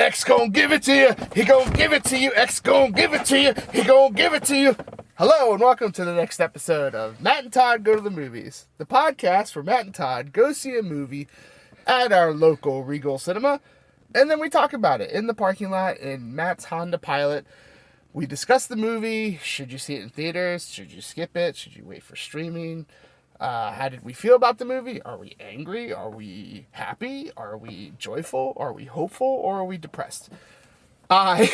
X gon' give it to you. He gon' give it to you. X gon' give it to you. He gon' give it to you. Hello and welcome to the next episode of Matt and Todd Go to the Movies, the podcast where Matt and Todd go see a movie at our local Regal Cinema, and then we talk about it in the parking lot in Matt's Honda Pilot. We discuss the movie. Should you see it in theaters? Should you skip it? Should you wait for streaming? How did we feel about the movie? Are we angry? Are we happy? Are we joyful? Are we hopeful? Or are we depressed? I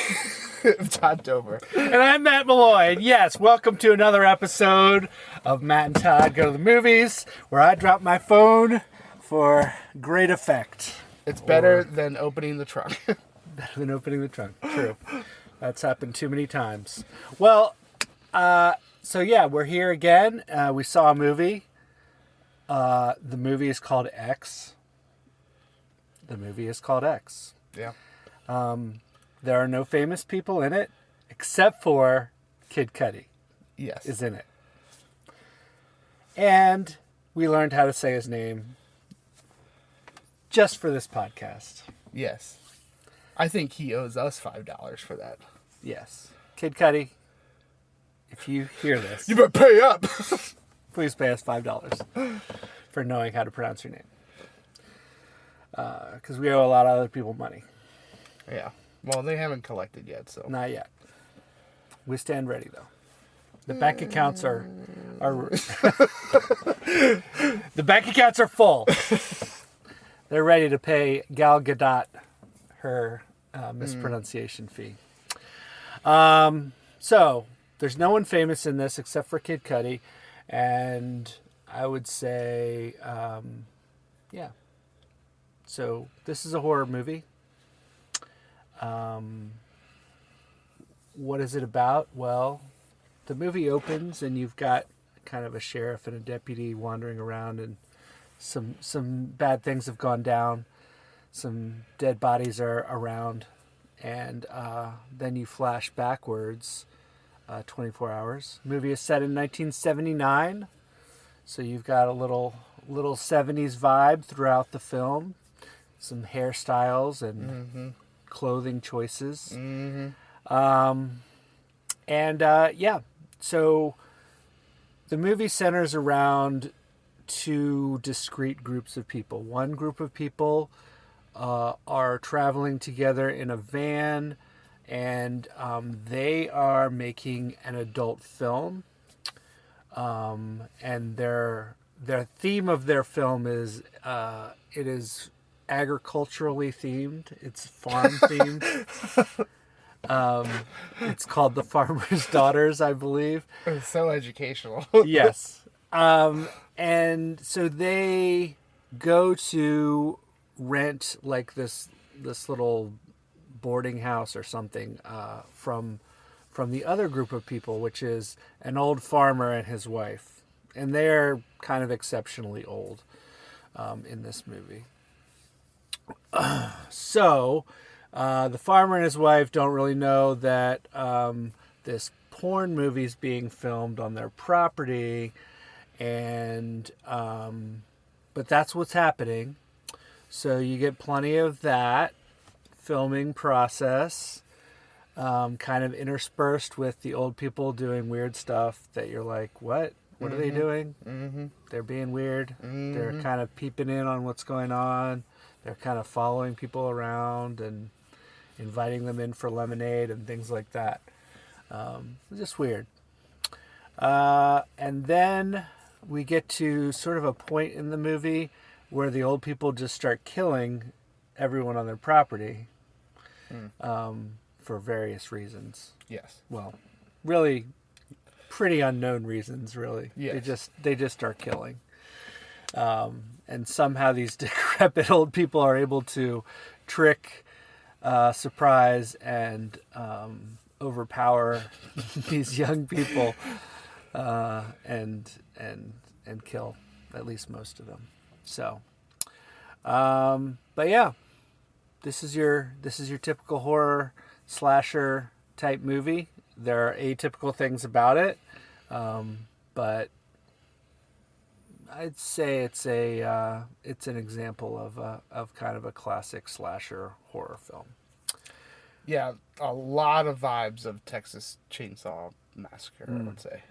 am Todd Dover. And I'm Matt Malloy. Yes, welcome to another episode of Matt and Todd Go to the Movies, where I drop my phone for great effect. It's better than opening the trunk. Better than opening the trunk. True. That's happened too many times. Well, so yeah, we're here again. We saw a movie. The movie is called X. Yeah. There are no famous people in it, except for Kid Cudi. Yes. Is in it. And we learned how to say his name just for this podcast. Yes. I think he owes us $5 for that. Yes. Kid Cudi, if you hear this, You better pay up. please pay us $5 for knowing how to pronounce your name. Because we owe a lot of other people money. Yeah. Well, they haven't collected yet, so. Not yet. We stand ready, though. The bank accounts are the bank accounts are full. They're ready to pay Gal Gadot her mispronunciation fee. So there's no one famous in this except for Kid Cudi, and I would say, yeah. So this is a horror movie. What is it about? Well, the movie opens and you've got kind of a sheriff and a deputy wandering around, and some bad things have gone down. Some dead bodies are around, and then you flash backwards 24 hours. The movie is set in 1979, so you've got a little 70s vibe throughout the film. Some hairstyles and clothing choices. Yeah, so the movie centers around two discrete groups of people. One group of people are traveling together in a van, and they are making an adult film. And their theme of their film is it is agriculturally themed. It's farm themed. It's called The Farmer's Daughters, I believe. It's so educational. Yes. And so they go to rent like this little boarding house or something from the other group of people, which is an old farmer and his wife. And they're kind of exceptionally old in this movie. So the farmer and his wife don't really know that this porn movie is being filmed on their property, and but that's what's happening. So you get plenty of that filming process, kind of interspersed with the old people doing weird stuff that you're like, what? What are they doing? They're being weird. They're kind of peeping in on what's going on. They're kind of following people around and inviting them in for lemonade and things like that. It's just weird. And then we get to sort of a point in the movie where the old people just start killing everyone on their property for various reasons. Yes. Well, really pretty unknown reasons, really. Yes. They just start killing. And somehow these decrepit old people are able to trick, surprise, and overpower these young people, and kill at least most of them. So, but yeah, this is your typical horror slasher type movie. There are atypical things about it, but I'd say it's an example of kind of a classic slasher horror film. Yeah, a lot of vibes of Texas Chainsaw Massacre, I would say.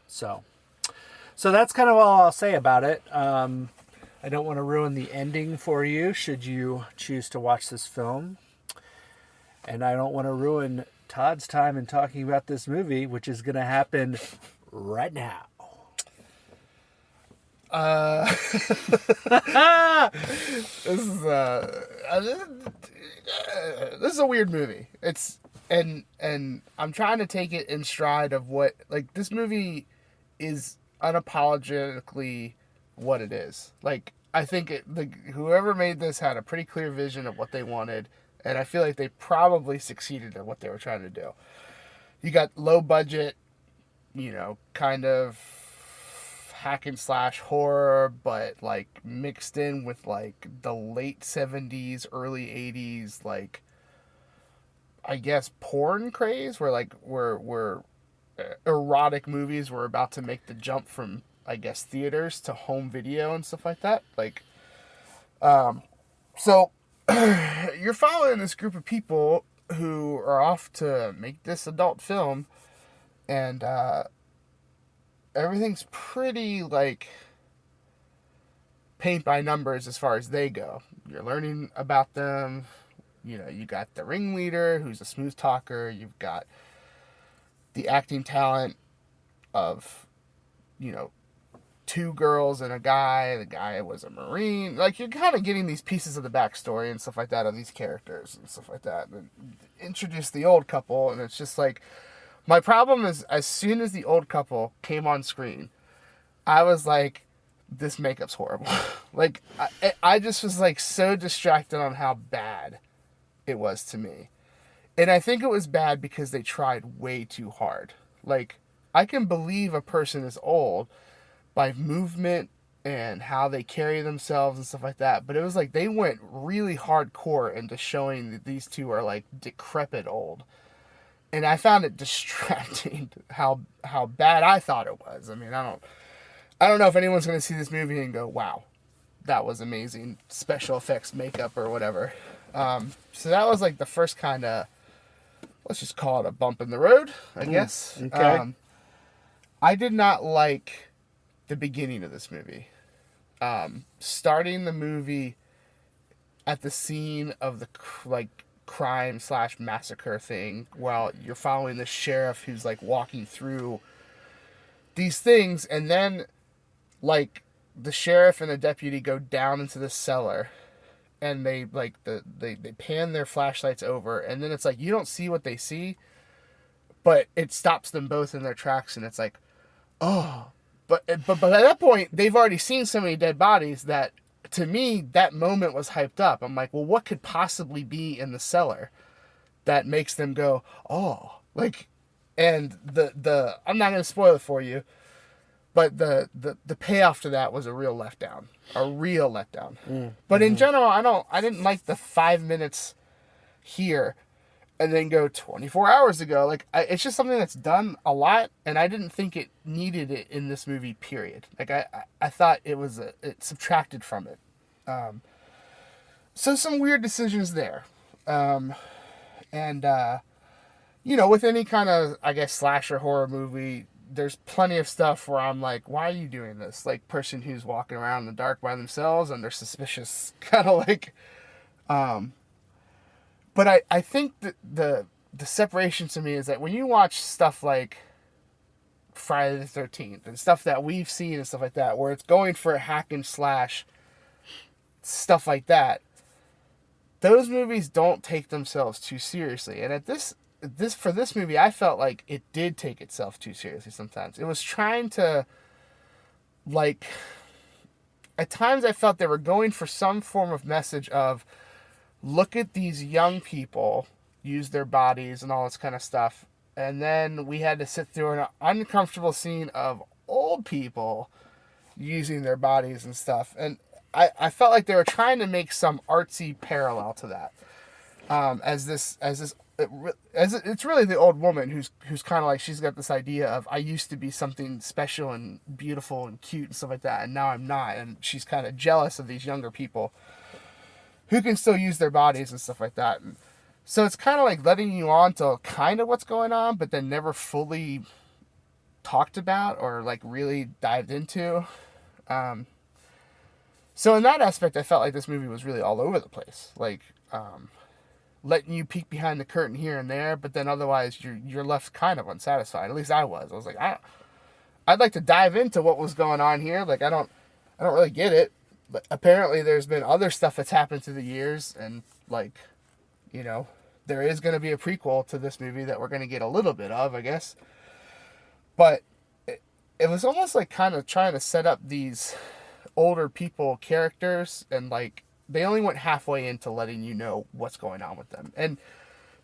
So that's kind of all I'll say about it. I don't want to ruin the ending for you should you choose to watch this film. And I don't want to ruin Todd's time in talking about this movie, which is going to happen right now. This is a weird movie. It's and I'm trying to take it in stride of what, like, this movie is unapologetically what it is. Like, I think whoever made this had a pretty clear vision of what they wanted, and I feel like they probably succeeded at what they were trying to do. You got low budget, kind of hack and slash horror, but like mixed in with like the late 70s, early 80s, like, I guess, porn craze, where erotic movies were about to make the jump from, I guess, theaters to home video and stuff like that. Like, so you're following this group of people who are off to make this adult film, and everything's pretty, like, paint by numbers as far as they go. You're learning about them. You got the ringleader, who's a smooth talker. You've got the acting talent of, two girls and a guy. The guy was a Marine. Like, you're kind of getting these pieces of the backstory and stuff like that of these characters and stuff like that. And introduce the old couple, and it's just like, my problem is, as soon as the old couple came on screen, I was like, this makeup's horrible. Like, I just was like so distracted on how bad it was to me. And I think it was bad because they tried way too hard. Like, I can believe a person is old by movement and how they carry themselves and stuff like that. But it was like they went really hardcore into showing that these two are like decrepit old. And I found it distracting how bad I thought it was. I mean, I don't know if anyone's going to see this movie and go, wow, that was amazing special effects, makeup, or whatever. So that was like the first kind of, let's just call it a bump in the road, I guess. Okay. I did not like the beginning of this movie. Starting the movie at the scene of the, like, crime / massacre thing, while you're following the sheriff who's like walking through these things, and then like the sheriff and the deputy go down into the cellar, and they like they pan their flashlights over, and then it's like you don't see what they see, but it stops them both in their tracks, and it's like, oh, but at that point they've already seen so many dead bodies that, to me, that moment was hyped up. I'm like, well, what could possibly be in the cellar that makes them go, oh, like, and the I'm not going to spoil it for you, but the payoff to that was a real letdown. But in general, I didn't like the 5 minutes here and then go 24 hours ago. Like, it's just something that's done a lot, and I didn't think it needed it in this movie, period. Like, I thought it subtracted from it. So some weird decisions there. With any kind of, I guess, slasher horror movie, there's plenty of stuff where I'm like, why are you doing this? Like, person who's walking around in the dark by themselves and they're suspicious, kind of like, but I think that the separation to me is that when you watch stuff like Friday the 13th and stuff that we've seen and stuff like that, where it's going for a hack and slash, stuff like that, those movies don't take themselves too seriously. And for this movie, I felt like it did take itself too seriously sometimes. It was trying to, like, at times I felt they were going for some form of message of, look at these young people use their bodies and all this kind of stuff. And then we had to sit through an uncomfortable scene of old people using their bodies and stuff. And I felt like they were trying to make some artsy parallel to that. It's really the old woman who's kind of like, she's got this idea of, I used to be something special and beautiful and cute and stuff like that, and now I'm not. And she's kind of jealous of these younger people who can still use their bodies and stuff like that. And So it's kind of like letting you on to kind of what's going on, but then never fully talked about or like really dived into. So in that aspect, I felt like this movie was really all over the place. Like, letting you peek behind the curtain here and there, but then otherwise you're left kind of unsatisfied. At least I was. I was like, I'd like to dive into what was going on here. Like, I don't really get it. But apparently there's been other stuff that's happened through the years, and like, you know, there is going to be a prequel to this movie that we're going to get a little bit of, I guess. But it was almost like kind of trying to set up these older people characters, and like they only went halfway into letting you know what's going on with them. And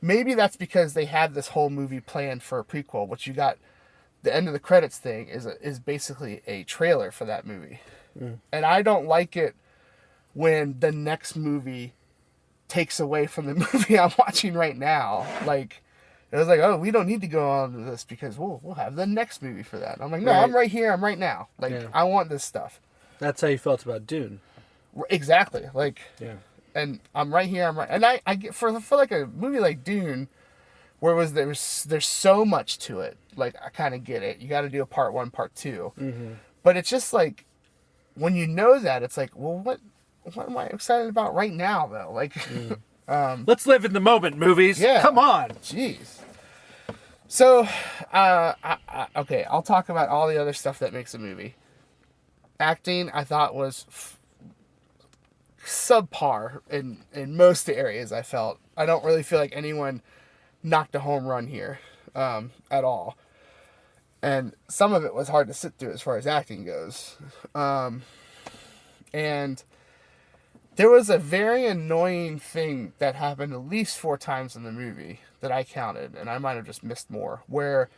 maybe that's because they had this whole movie planned for a prequel, which you got the end of the credits thing is basically a trailer for that movie. And I don't like it when the next movie takes away from the movie I'm watching right now. Like, it was like, oh, we don't need to go on to this because we'll have the next movie for that. I'm like, no, right. I'm right here. I'm right now. Like, yeah. I want this stuff. That's how you felt about Dune. Exactly. Like, yeah. And I'm right here. And I get for like a movie like Dune, where there's so much to it. Like, I kind of get it. You got to do a part 1, part 2. Mm-hmm. But it's just like, when you know that, it's like, well, what am I excited about right now, though? Like, let's live in the moment, movies. Yeah. Come on. Jeez. So, okay, I'll talk about all the other stuff that makes a movie. Acting, I thought, was subpar in most areas, I felt. I don't really feel like anyone knocked a home run here at all. And some of it was hard to sit through as far as acting goes. And there was a very annoying thing that happened at least 4 times in the movie that I counted, and I might have just missed more, where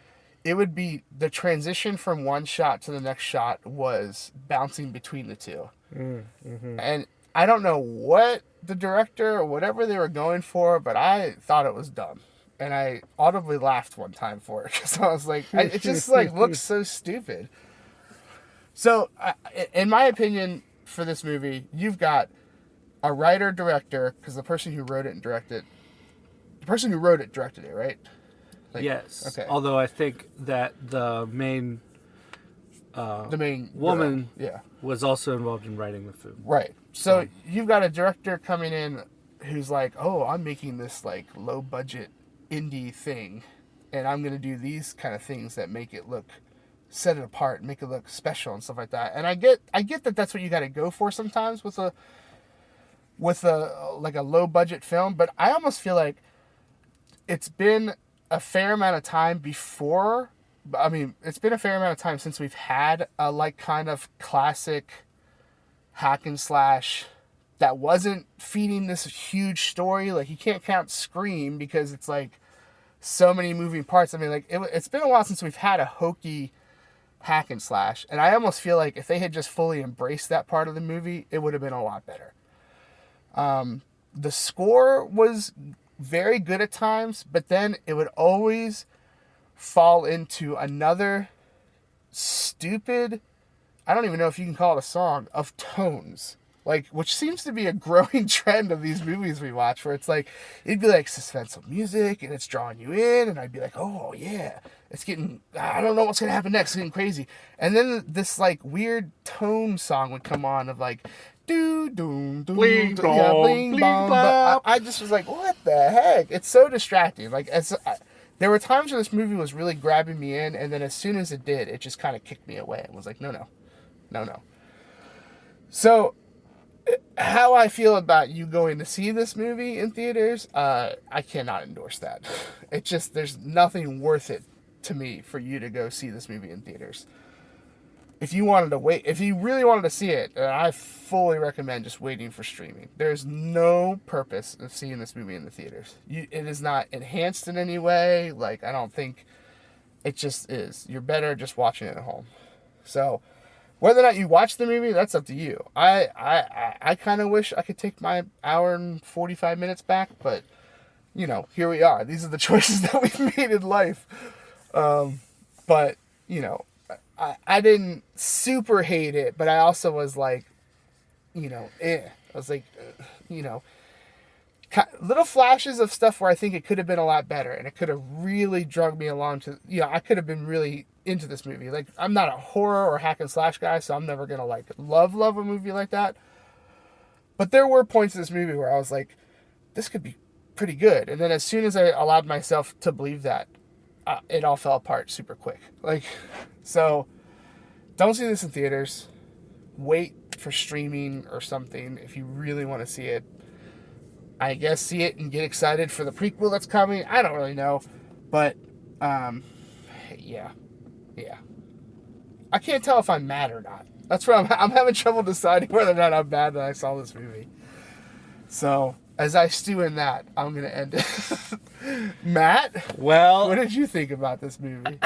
it would be the transition from one shot to the next shot was bouncing between the two. Mm-hmm. And I don't know what the director or whatever they were going for, but I thought it was dumb. And I audibly laughed one time for it because I was like, it just like looks so stupid. So, in my opinion, for this movie, you've got a writer-director, because the person who wrote it directed it, right? Like, yes. Okay. Although I think that the main woman was also involved in writing the film. Right. So you've got a director coming in who's like, oh, I'm making this like low-budget indie thing, and I'm gonna do these kind of things that make it set it apart, make it look special and stuff like that. And I get that that's what you got to go for sometimes with a like a low budget film, but I almost feel like it's been a fair amount of time before. I mean, it's been a fair amount of time since we've had a like kind of classic hack and slash that wasn't feeding this huge story. Like, you can't count Scream because it's like so many moving parts. I mean, like it's been a while since we've had a hokey hack and slash, and I almost feel like if they had just fully embraced that part of the movie, it would have been a lot better. The score was very good at times, but then it would always fall into another stupid, I don't even know if you can call it a song, of tones. Like, which seems to be a growing trend of these movies we watch, where it's like, it'd be like suspenseful music, and it's drawing you in, and I'd be like, oh, yeah, it's getting, I don't know what's going to happen next, it's getting crazy. And then this, like, weird tone song would come on of, like, bling bling bong. But I just was like, what the heck? It's so distracting. Like, there were times where this movie was really grabbing me in, and then as soon as it did, it just kind of kicked me away and was like, no. So, how I feel about you going to see this movie in theaters, I cannot endorse that. It just, there's nothing worth it to me for you to go see this movie in theaters. If you really wanted to see it, I fully recommend just waiting for streaming. There's no purpose of seeing this movie in the theaters. It is not enhanced in any way. Like, I don't think it just is. You're better just watching it at home. So, whether or not you watch the movie, that's up to you. I kind of wish I could take my hour and 45 minutes back, but, you know, here we are. These are the choices that we've made in life. But, you know, I didn't super hate it, but I also was like, you know, I was like, you know, little flashes of stuff where I think it could have been a lot better, and it could have really drug me along to, I could have been really into this movie. Like, I'm not a horror or hack and slash guy, so I'm never gonna like love a movie like that. But there were points in this movie where I was like, this could be pretty good. And then as soon as I allowed myself to believe that, it all fell apart super quick. Like, so don't see this in theaters. Wait for streaming or something if you really want to see it. I guess see it and get excited for the prequel that's coming. I don't really know. But, yeah. I can't tell if I'm mad or not. That's where I'm having trouble deciding whether or not I'm mad that I saw this movie. So, as I stew in that, I'm going to end it. Matt? Well, what did you think about this movie?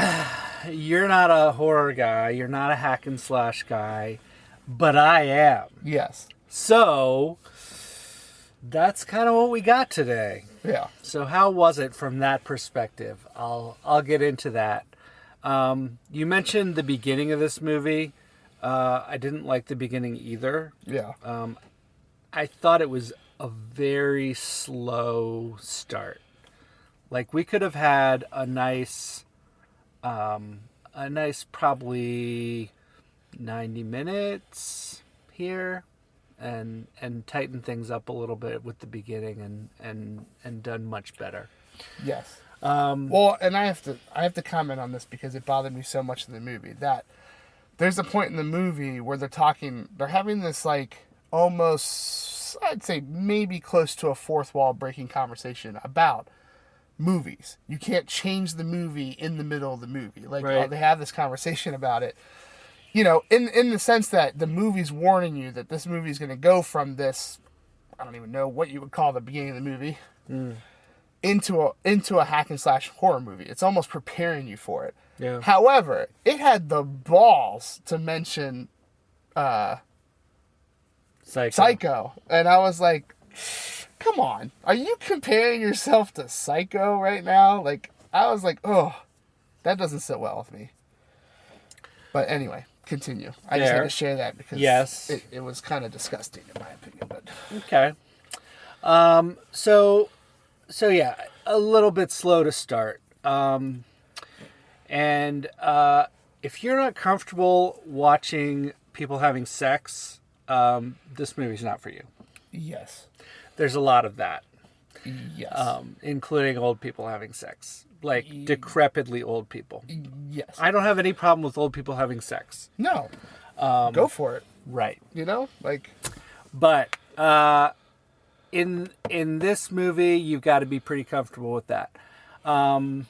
You're not a horror guy. You're not a hack and slash guy. But I am. Yes. So, that's kind of what we got today. Yeah. So how was it from that perspective? I'll get into that. You mentioned the beginning of this movie. I didn't like the beginning either. Yeah. I thought it was a very slow start. Like, we could have had a nice probably 90 minutes here and tighten things up a little bit with the beginning and done much better. Yes. Well, and I have to comment on this because it bothered me so much in the movie that there's a point in the movie where they're having this like almost, I'd say maybe close to a fourth wall breaking conversation about movies. You can't change the movie in the middle of the movie. Like, right. They have this conversation about it. In the sense that the movie's warning you that this movie's going to go from this, I don't even know what you would call the beginning of the movie, into a hack and slash horror movie. It's almost preparing you for it. Yeah. However, it had the balls to mention Psycho. And I was like, come on. Are you comparing yourself to Psycho right now? Like, I was like, oh, that doesn't sit well with me. But anyway, continue. I just had to share that because it was kind of disgusting in my opinion. But okay. So yeah, a little bit slow to start. And if you're not comfortable watching people having sex, this movie's not for you. yes. There's a lot of that. Yes. Including old people having sex. Like, decrepitly old people. Yes. I don't have any problem with old people having sex. No. Go for it. Right. Like. But in this movie, you've got to be pretty comfortable with that. The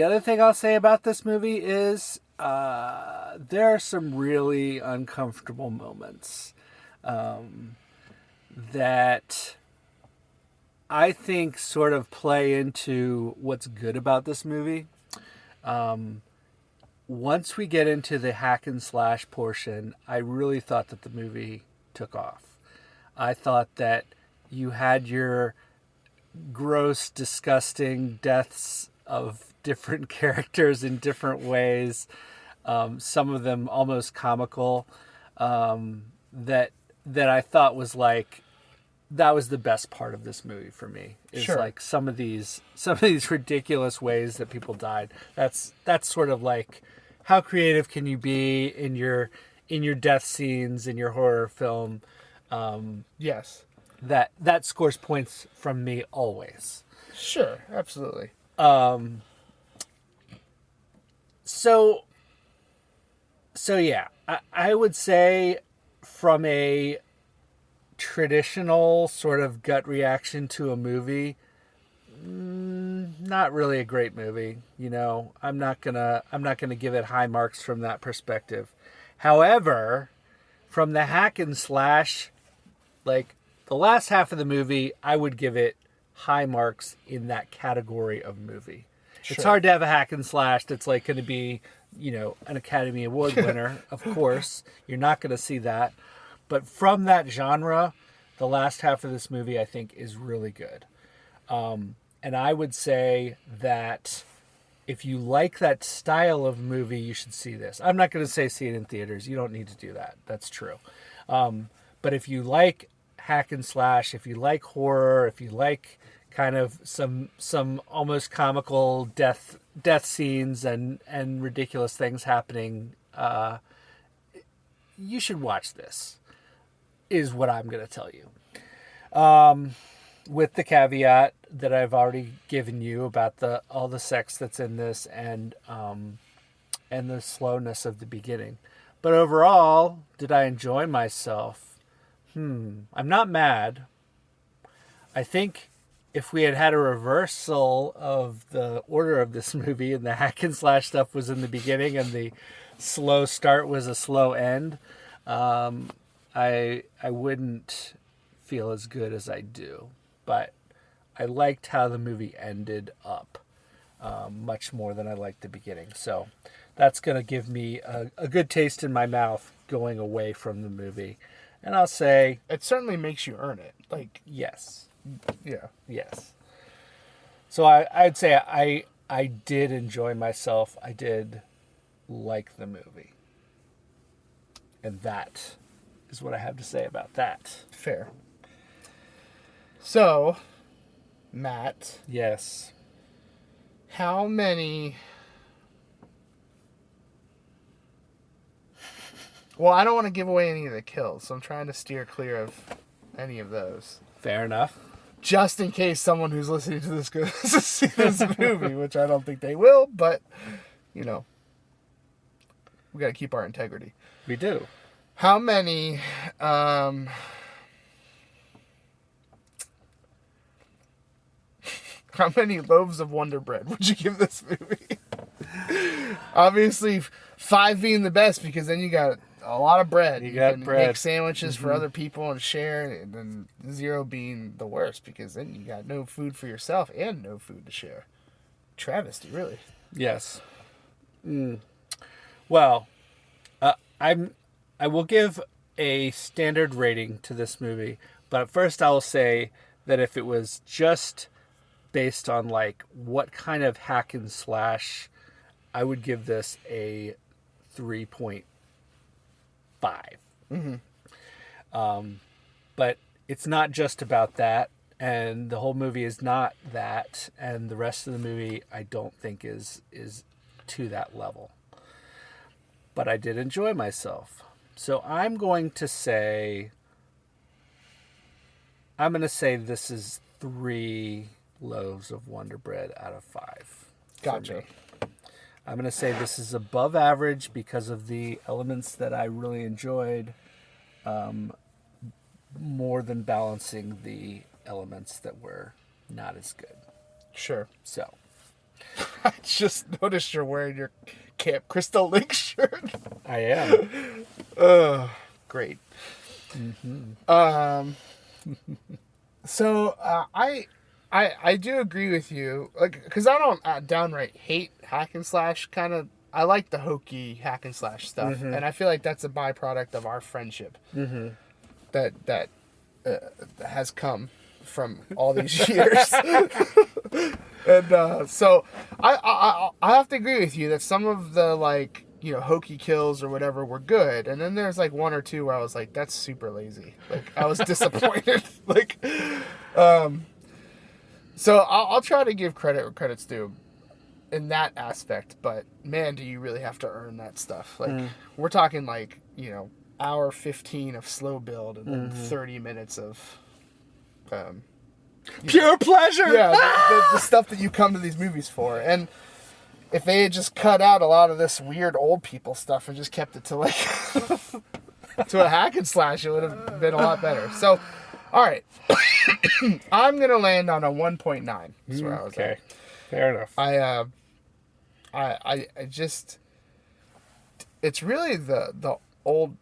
other thing I'll say about this movie is there are some really uncomfortable moments that I think sort of play into what's good about this movie. Once we get into the hack and slash portion, I really thought that the movie took off. I thought that you had your gross, disgusting deaths of different characters in different ways. Some of them almost comical. That I thought was like, that was the best part of this movie for me. Is like some of these ridiculous ways that people died. That's sort of like, how creative can you be in your death scenes in your horror film? Yes. That scores points from me always. Sure, absolutely. So yeah, I would say from a traditional sort of gut reaction to a movie, not really a great movie. I'm not gonna give it high marks from that perspective. However, from the hack and slash, like the last half of the movie, I would give it high marks in that category of movie. Sure. It's hard to have a hack and slash that's like going to be, an Academy Award winner. Of course, you're not going to see that. But from that genre, the last half of this movie, I think, is really good. And I would say that if you like that style of movie, you should see this. I'm not going to say see it in theaters. You don't need to do that. That's true. But if you like hack and slash, if you like horror, if you like kind of some almost comical death scenes and ridiculous things happening, you should watch this, is what I'm going to tell you. With the caveat that I've already given you about all the sex that's in this and the slowness of the beginning. But overall, did I enjoy myself? I'm not mad. I think if we had a reversal of the order of this movie and the hack and slash stuff was in the beginning and the slow start was a slow end, I wouldn't feel as good as I do. But I liked how the movie ended up much more than I liked the beginning. So that's going to give me a good taste in my mouth going away from the movie. And I'll say... It certainly makes you earn it. Like, yes. Yeah. Yes. So I'd say I did enjoy myself. I did like the movie. And that is what I have to say about that. Fair. So, Matt. Yes. How many... Well, I don't want to give away any of the kills, so I'm trying to steer clear of any of those. Fair enough. Just in case someone who's listening to this goes to see this movie, which I don't think they will, but, you know, we got to keep our integrity. We do. How many, how many loaves of Wonder Bread would you give this movie? Obviously, 5 being the best, because then you got a lot of bread. You got can bread. make sandwiches for other people and share, and then 0 being the worst, because then you got no food for yourself and no food to share. Travesty, really. Yes. Well, I will give a standard rating to this movie, but first I will say that if it was just based on like what kind of hack and slash, I would give this a 3.5. But it's not just about that, and the whole movie is not that, and the rest of the movie I don't think is to that level. But I did enjoy myself. So I'm going to say this is 3 loaves of Wonder Bread out of 5. Gotcha. I'm going to say this is above average because of the elements that I really enjoyed, more than balancing the elements that were not as good. Sure. So. I just noticed you're wearing your Camp Crystal Lake shirt. I am. Great. Mm-hmm. So I do agree with you, like, because I don't downright hate hack and slash. Kind of, I like the hokey hack and slash stuff, and I feel like that's a byproduct of our friendship that has come from all these years. And so I have to agree with you that some of the, like, you know, hokey kills or whatever were good, and then there's like 1 or 2 where I was like, that's super lazy. Like, I was disappointed. Like, so I'll try to give credit where credit's due in that aspect, but man, do you really have to earn that stuff. Like, we're talking like, you know, hour 15 of slow build and then 30 minutes of pure pleasure. Yeah, the stuff that you come to these movies for. And if they had just cut out a lot of this weird old people stuff and just kept it to like to a hack and slash, it would have been a lot better. So, all right, I'm gonna land on a 1.9. That's where I was at. Fair enough. I just, it's really the old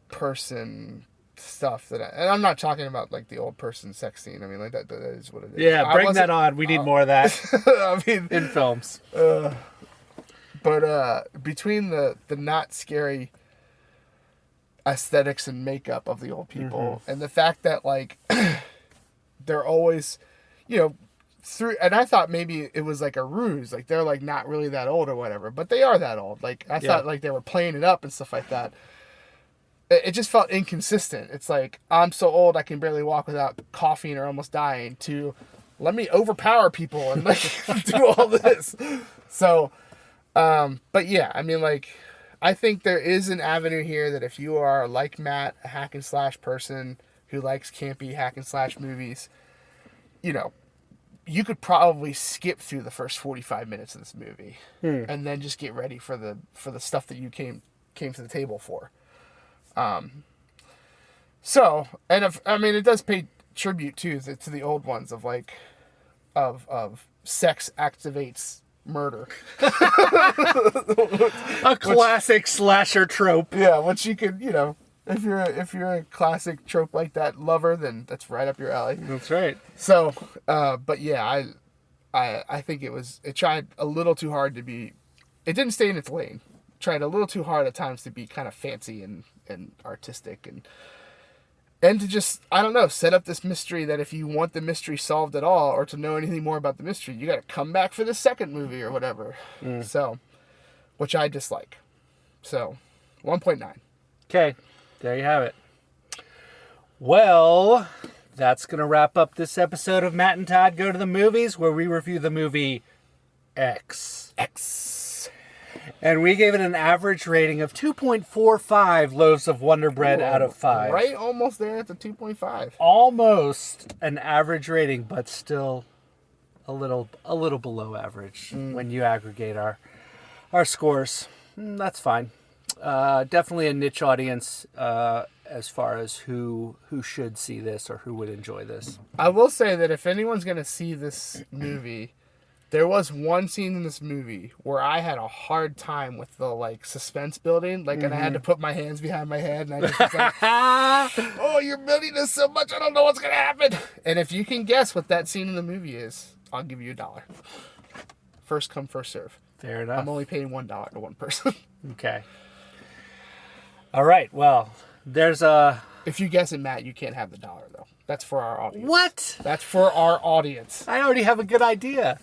person stuff and I'm not talking about like the old person sex scene. I mean, like that is what it is. Yeah, bring that on. We need more of that. I mean, in films. But between the not scary aesthetics and makeup of the old people and the fact that, like, they're always, you know, and I thought maybe it was like a ruse, like they're like not really that old or whatever, but they are that old. Like, I thought like they were playing it up and stuff like that. it just felt inconsistent. It's like, I'm so old I can barely walk without coughing or almost dying, to let me overpower people and like do all this. So, but yeah, I mean, like, I think there is an avenue here that if you are, like Matt, a hack and slash person who likes campy hack and slash movies, you know, you could probably skip through the first 45 minutes of this movie and then just get ready for the stuff that you came to the table for. So, and it does pay tribute to the old ones of like, of sex activates murder. A classic slasher trope. Yeah, which you could, you know, if you're a classic trope like that lover, then that's right up your alley. That's right. So, but yeah, I think it tried a little too hard to be. It didn't stay in its lane. Tried a little too hard at times to be kind of fancy and artistic and to just, I don't know, set up this mystery that if you want the mystery solved at all or to know anything more about the mystery, you got to come back for the second movie or whatever. So, which I dislike. So, 1.9. Okay, there you have it. Well, that's going to wrap up this episode of Matt and Todd Go to the Movies, where we review the movie X. And we gave it an average rating of 2.45 loaves of Wonder Bread out of 5. Right, almost there at the 2.5. Almost an average rating, but still a little below average when you aggregate our scores. That's fine. Definitely a niche audience as far as who should see this or who would enjoy this. I will say that if anyone's going to see this movie, there was one scene in this movie where I had a hard time with the like suspense building, like, and I had to put my hands behind my head, and I just was like, "Oh, you're building this so much, I don't know what's gonna happen." And if you can guess what that scene in the movie is, I'll give you $1. First come, first serve. Fair enough. I'm only paying $1 to one person. Okay. All right. Well, there's a. If you guess it, Matt, you can't have the $1 though. That's for our audience. What? That's for our audience. I already have a good idea.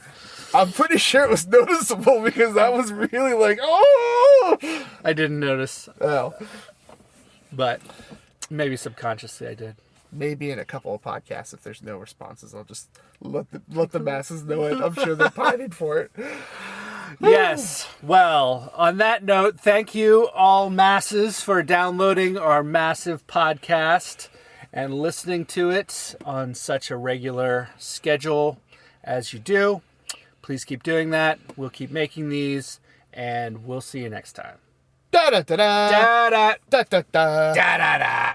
I'm pretty sure it was noticeable because I was really like, oh! I didn't notice. Oh. But maybe subconsciously I did. Maybe in a couple of podcasts, if there's no responses, I'll just let the masses know it. I'm sure they're pining for it. Yes. Well, on that note, thank you all masses for downloading our massive podcast and listening to it on such a regular schedule as you do. Please keep doing that. We'll keep making these, and we'll see you next time. Da da da da Da da da da da da da da.